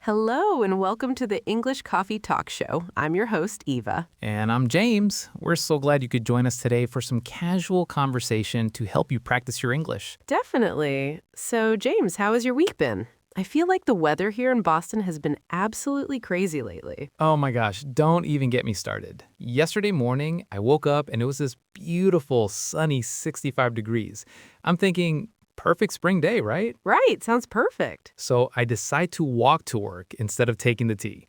Hello, and welcome to the English Coffee Talk Show. I'm your host, Eva. And I'm James. We're so glad you could join us today for some casual conversation to help you practice your English. Definitely. So, James, how has your week been? I feel like the weather here in Boston has been absolutely crazy lately. Oh my gosh, don't even get me started. Yesterday morning, I woke up and it was this beautiful, sunny 65 degrees. I'm thinking, perfect spring day, right? Right, sounds perfect. So I decide to walk to work instead of taking the T.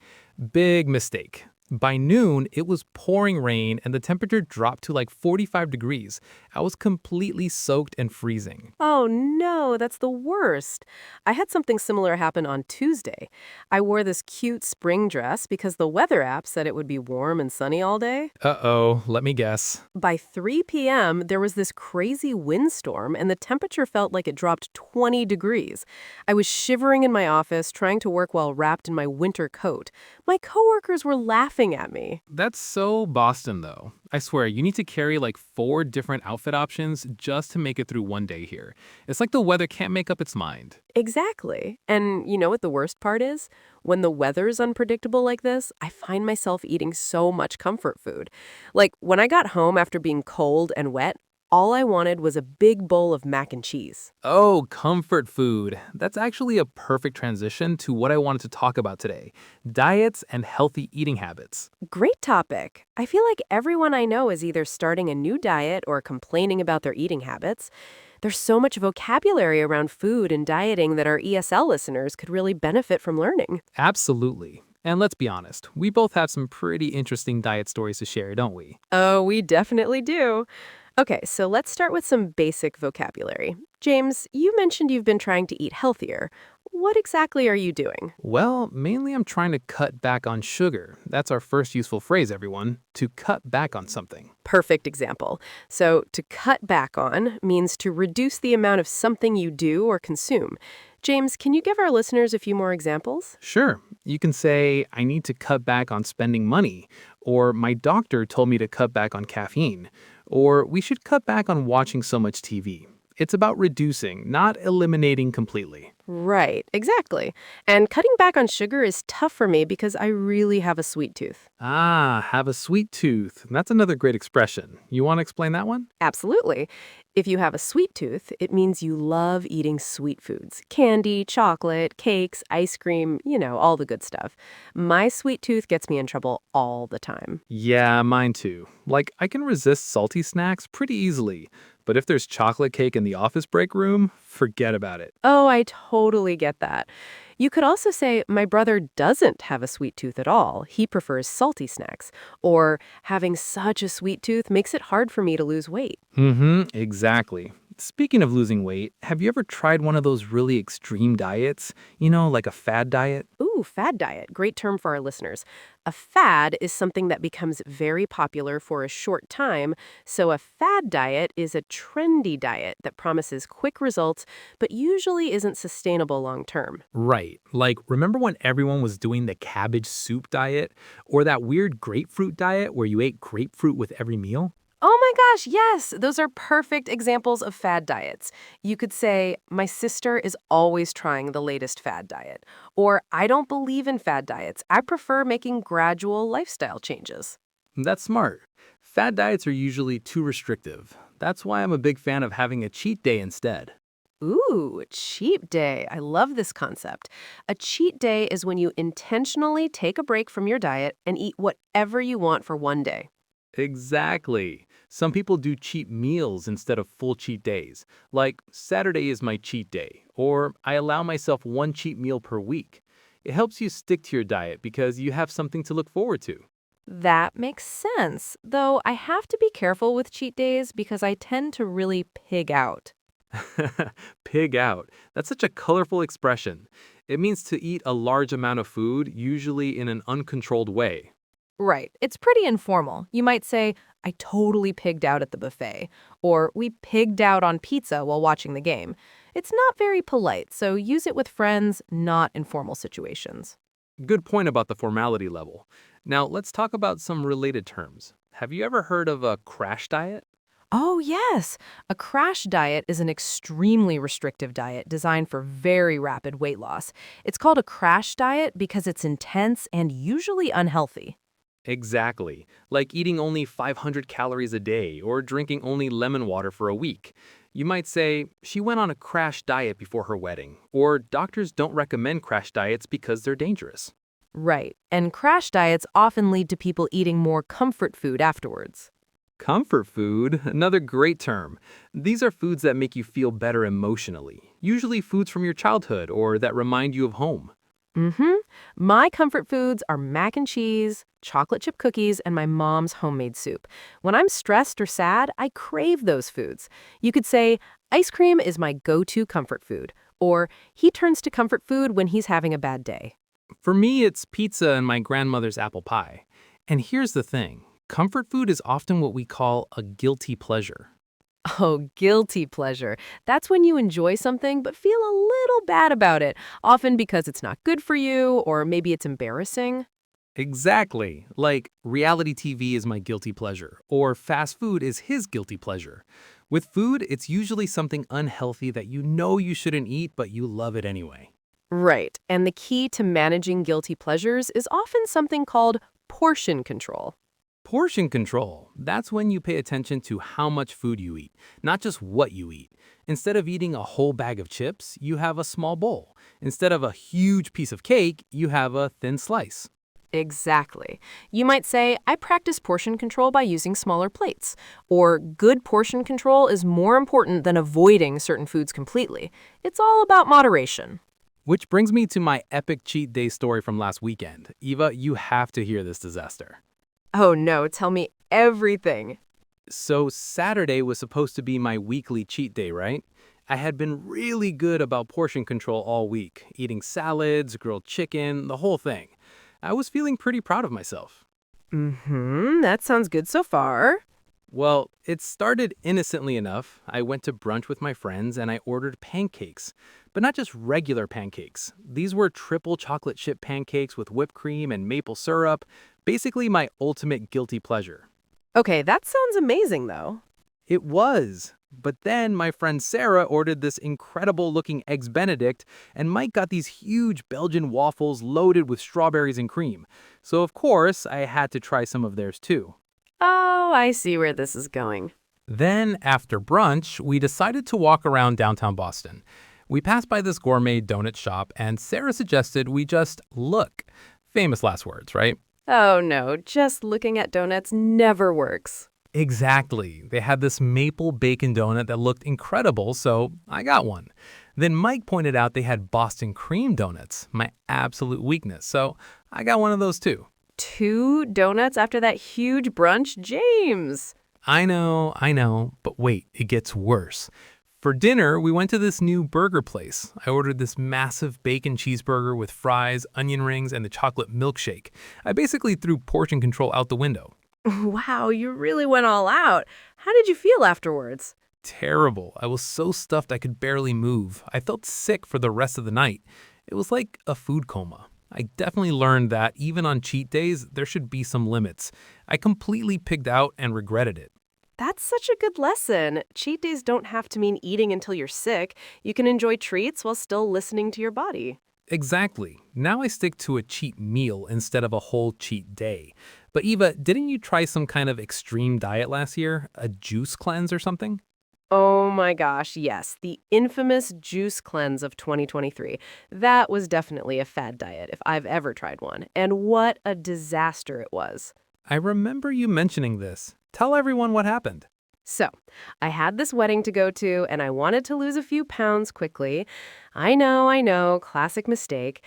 Big mistake. By noon, it was pouring rain and the temperature dropped to like 45 degrees. I was completely soaked and freezing. Oh no, that's the worst. I had something similar happen on Tuesday. I wore this cute spring dress because the weather app said it would be warm and sunny all day. Uh-oh, let me guess. By 3 p.m., there was this crazy windstorm, and the temperature felt like it dropped 20 degrees. I was shivering in my office, trying to work while wrapped in my winter coat. My coworkers were laughing at me. That's so Boston, though. I swear, you need to carry like 4 different outfit options just to make it through one day here. It's like the weather can't make up its mind. Exactly. And you know what the worst part is? When the weather's unpredictable like this, I find myself eating so much comfort food. Like when I got home after being cold and wet, all I wanted was a big bowl of mac and cheese. Oh, comfort food. That's actually a perfect transition to what I wanted to talk about today: diets and healthy eating habits. Great topic. I feel like everyone I know is either starting a new diet or complaining about their eating habits. There's so much vocabulary around food and dieting that our ESL listeners could really benefit from learning. Absolutely. And let's be honest, we both have some pretty interesting diet stories to share, don't we? Oh, we definitely do. Okay, so let's start with some basic vocabulary. James, you mentioned you've been trying to eat healthier. What exactly are you doing? Well, mainly I'm trying to cut back on sugar. That's our first useful phrase, everyone. To cut back on something. Perfect example. So, to cut back on means to reduce the amount of something you do or consume. James, can you give our listeners a few more examples? Sure, you can say, I need to cut back on spending money, or my doctor told me to cut back on caffeine, or we should cut back on watching so much TV. It's about reducing, not eliminating completely. Right, exactly. And cutting back on sugar is tough for me because I really have a sweet tooth. Ah, have a sweet tooth. That's another great expression. You want to explain that one? Absolutely. If you have a sweet tooth, it means you love eating sweet foods. Candy, chocolate, cakes, ice cream, all the good stuff. My sweet tooth gets me in trouble all the time. Yeah, mine too. Like, I can resist salty snacks pretty easily, but if there's chocolate cake in the office break room, forget about it. Oh, I totally get that. You could also say, my brother doesn't have a sweet tooth at all. He prefers salty snacks. Or, having such a sweet tooth makes it hard for me to lose weight. Exactly. Speaking of losing weight, have you ever tried one of those really extreme diets? Like a fad diet? Ooh, fad diet. Great term for our listeners. A fad is something that becomes very popular for a short time, so a fad diet is a trendy diet that promises quick results but usually isn't sustainable long term. Right. Like, remember when everyone was doing the cabbage soup diet? Or that weird grapefruit diet where you ate grapefruit with every meal? Oh my gosh, yes! Those are perfect examples of fad diets. You could say, my sister is always trying the latest fad diet. Or, I don't believe in fad diets. I prefer making gradual lifestyle changes. That's smart. Fad diets are usually too restrictive. That's why I'm a big fan of having a cheat day instead. Ooh, cheat day. I love this concept. A cheat day is when you intentionally take a break from your diet and eat whatever you want for one day. Exactly. Some people do cheat meals instead of full cheat days. Like, Saturday is my cheat day, or I allow myself one cheat meal per week. It helps you stick to your diet because you have something to look forward to. That makes sense, though I have to be careful with cheat days because I tend to really pig out. Pig out. That's such a colorful expression. It means to eat a large amount of food, usually in an uncontrolled way. Right. It's pretty informal. You might say, I totally pigged out at the buffet, or we pigged out on pizza while watching the game. It's not very polite, so use it with friends, not in formal situations. Good point about the formality level. Now, let's talk about some related terms. Have you ever heard of a crash diet? Oh, yes. A crash diet is an extremely restrictive diet designed for very rapid weight loss. It's called a crash diet because it's intense and usually unhealthy. Exactly, like eating only 500 calories a day or drinking only lemon water for a week. You might say, she went on a crash diet before her wedding, or doctors don't recommend crash diets because they're dangerous. Right. And crash diets often lead to people eating more comfort food afterwards. Comfort food, another great term. These are foods that make you feel better emotionally, usually foods from your childhood or that remind you of home. Mm-hmm. My comfort foods are mac and cheese, chocolate chip cookies, and my mom's homemade soup. When I'm stressed or sad, I crave those foods. You could say, ice cream is my go-to comfort food, or he turns to comfort food when he's having a bad day. For me, it's pizza and my grandmother's apple pie. And here's the thing, comfort food is often what we call a guilty pleasure. Oh, guilty pleasure. That's when you enjoy something but feel a little bad about it, often because it's not good for you or maybe it's embarrassing. Exactly. Like reality TV is my guilty pleasure, or fast food is his guilty pleasure. With food, it's usually something unhealthy that you know you shouldn't eat, but you love it anyway. Right. And the key to managing guilty pleasures is often something called portion control. Portion control. That's when you pay attention to how much food you eat, not just what you eat. Instead of eating a whole bag of chips, you have a small bowl. Instead of a huge piece of cake, you have a thin slice. Exactly. You might say, I practice portion control by using smaller plates. Or, good portion control is more important than avoiding certain foods completely. It's all about moderation. Which brings me to my epic cheat day story from last weekend. Eva, you have to hear this disaster. Oh no, tell me everything. So, Saturday was supposed to be my weekly cheat day, right? I had been really good about portion control all week, eating salads, grilled chicken, the whole thing. I was feeling pretty proud of myself. That sounds good so far. Well, it started innocently enough. I went to brunch with my friends and I ordered pancakes. But not just regular pancakes. These were triple chocolate chip pancakes with whipped cream and maple syrup. Basically, my ultimate guilty pleasure. Okay, that sounds amazing though. It was. But then my friend Sarah ordered this incredible looking Eggs Benedict, and Mike got these huge Belgian waffles loaded with strawberries and cream. So, of course, I had to try some of theirs too. Oh, I see where this is going. Then, after brunch, we decided to walk around downtown Boston. We passed by this gourmet donut shop, and Sarah suggested we just look. Famous last words, right? Oh no, just looking at donuts never works. Exactly. They had this maple bacon donut that looked incredible, so I got one. Then Mike pointed out they had Boston cream donuts, my absolute weakness, so I got one of those too. 2 donuts after that huge brunch? James! I know, but wait, it gets worse. For dinner, we went to this new burger place. I ordered this massive bacon cheeseburger with fries, onion rings, and the chocolate milkshake. I basically threw portion control out the window. Wow, you really went all out. How did you feel afterwards? Terrible. I was so stuffed I could barely move. I felt sick for the rest of the night. It was like a food coma. I definitely learned that even on cheat days, there should be some limits. I completely pigged out and regretted it. That's such a good lesson. Cheat days don't have to mean eating until you're sick. You can enjoy treats while still listening to your body. Exactly. Now I stick to a cheat meal instead of a whole cheat day. But Eva, didn't you try some kind of extreme diet last year? A juice cleanse or something? Oh my gosh, yes, the infamous juice cleanse of 2023. That was definitely a fad diet if I've ever tried one. And what a disaster it was. I remember you mentioning this. Tell everyone what happened. So, I had this wedding to go to, and I wanted to lose a few pounds quickly. I know, classic mistake.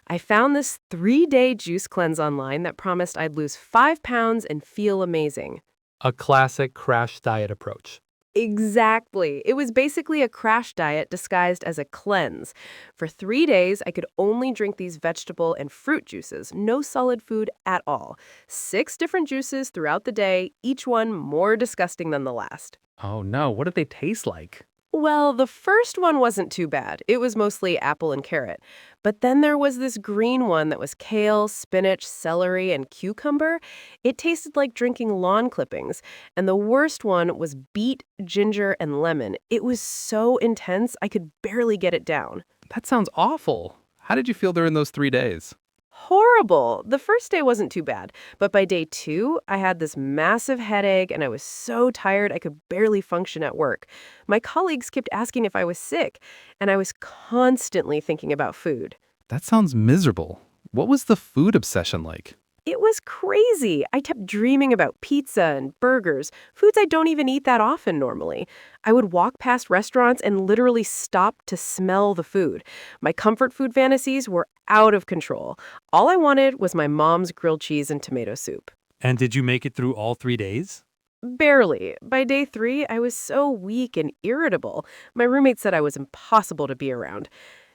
I found this 3-day juice cleanse online that promised I'd lose 5 pounds and feel amazing. A classic crash diet approach. Exactly. It was basically a crash diet disguised as a cleanse. For 3 days, I could only drink these vegetable and fruit juices, no solid food at all. 6 different juices throughout the day, each one more disgusting than the last. Oh no, what did they taste like? Well, the first one wasn't too bad. It was mostly apple and carrot. But then there was this green one that was kale, spinach, celery, and cucumber. It tasted like drinking lawn clippings. And the worst one was beet, ginger, and lemon. It was so intense, I could barely get it down. That sounds awful. How did you feel during those 3 days? Horrible. The first day wasn't too bad, but by day 2, I had this massive headache and I was so tired I could barely function at work. My colleagues kept asking if I was sick, and I was constantly thinking about food. That sounds miserable. What was the food obsession like? It was crazy. I kept dreaming about pizza and burgers, foods I don't even eat that often normally. I would walk past restaurants and literally stop to smell the food. My comfort food fantasies were out of control. All I wanted was my mom's grilled cheese and tomato soup. And did you make it through all 3 days? Barely. By day 3, I was so weak and irritable. My roommate said I was impossible to be around.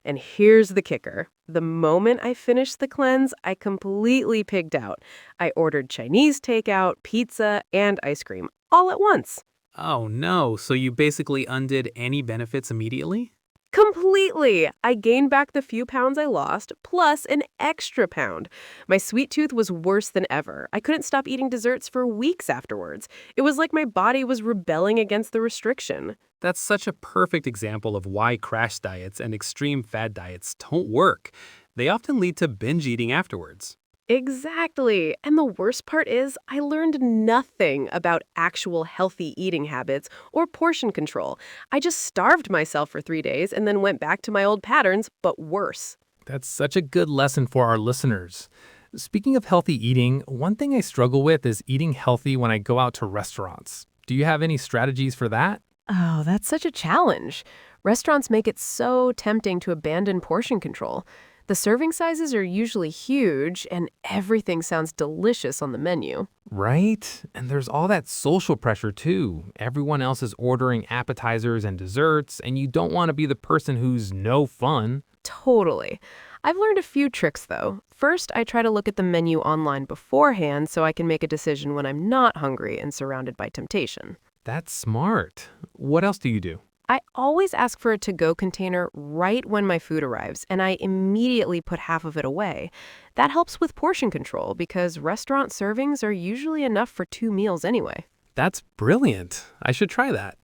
And here's the kicker. The moment I finished the cleanse, I completely pigged out. I ordered Chinese takeout, pizza, and ice cream, all at once. Oh no, so you basically undid any benefits immediately? Completely. I gained back the few pounds I lost, plus an extra pound. My sweet tooth was worse than ever. I couldn't stop eating desserts for weeks afterwards. It was like my body was rebelling against the restriction. That's such a perfect example of why crash diets and extreme fad diets don't work. They often lead to binge eating afterwards. Exactly. And the worst part is, I learned nothing about actual healthy eating habits or portion control. I just starved myself for 3 days and then went back to my old patterns, but worse. That's such a good lesson for our listeners. Speaking of healthy eating, one thing I struggle with is eating healthy when I go out to restaurants. Do you have any strategies for that? Oh, that's such a challenge. Restaurants make it so tempting to abandon portion control. The serving sizes are usually huge, and everything sounds delicious on the menu. Right? And there's all that social pressure too. Everyone else is ordering appetizers and desserts, and you don't want to be the person who's no fun. Totally. I've learned a few tricks, though. First, I try to look at the menu online beforehand so I can make a decision when I'm not hungry and surrounded by temptation. That's smart. What else do you do? I always ask for a to-go container right when my food arrives, and I immediately put half of it away. That helps with portion control because restaurant servings are usually enough for 2 meals anyway. That's brilliant. I should try that.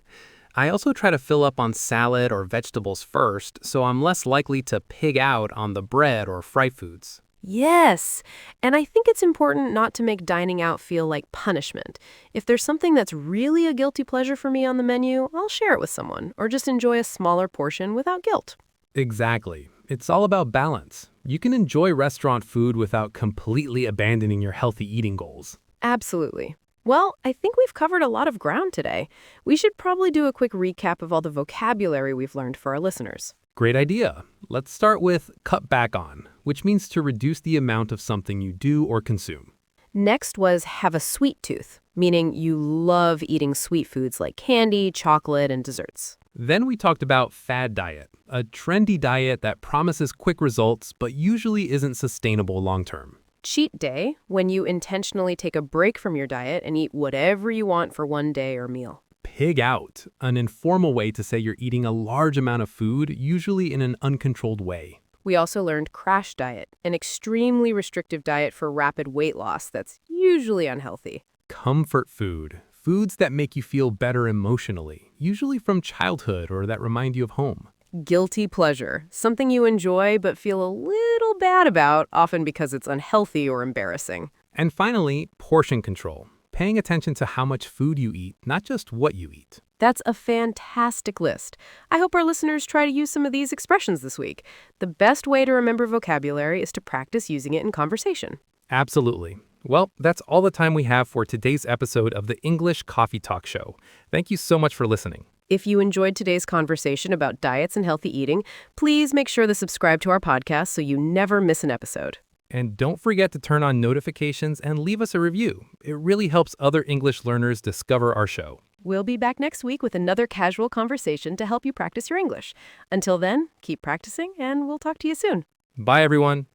I also try to fill up on salad or vegetables first, so I'm less likely to pig out on the bread or fried foods. Yes, and I think it's important not to make dining out feel like punishment. If there's something that's really a guilty pleasure for me on the menu, I'll share it with someone or just enjoy a smaller portion without guilt. Exactly. It's all about balance. You can enjoy restaurant food without completely abandoning your healthy eating goals. Absolutely. Well, I think we've covered a lot of ground today. We should probably do a quick recap of all the vocabulary we've learned for our listeners. Great idea. Let's start with cut back on, which means to reduce the amount of something you do or consume. Next was have a sweet tooth, meaning you love eating sweet foods like candy, chocolate, and desserts. Then we talked about fad diet, a trendy diet that promises quick results but usually isn't sustainable long term. Cheat day, when you intentionally take a break from your diet and eat whatever you want for one day or meal. Pig out, an informal way to say you're eating a large amount of food, usually in an uncontrolled way. We also learned crash diet, an extremely restrictive diet for rapid weight loss that's usually unhealthy. Comfort food, foods that make you feel better emotionally, usually from childhood or that remind you of home. Guilty pleasure, something you enjoy but feel a little bad about, often because it's unhealthy or embarrassing. And finally, portion control, paying attention to how much food you eat, not just what you eat. That's a fantastic list. I hope our listeners try to use some of these expressions this week. The best way to remember vocabulary is to practice using it in conversation. Absolutely. Well, that's all the time we have for today's episode of the English Coffee Talk Show. Thank you so much for listening. If you enjoyed today's conversation about diets and healthy eating, please make sure to subscribe to our podcast so you never miss an episode. And don't forget to turn on notifications and leave us a review. It really helps other English learners discover our show. We'll be back next week with another casual conversation to help you practice your English. Until then, keep practicing, and we'll talk to you soon. Bye, everyone.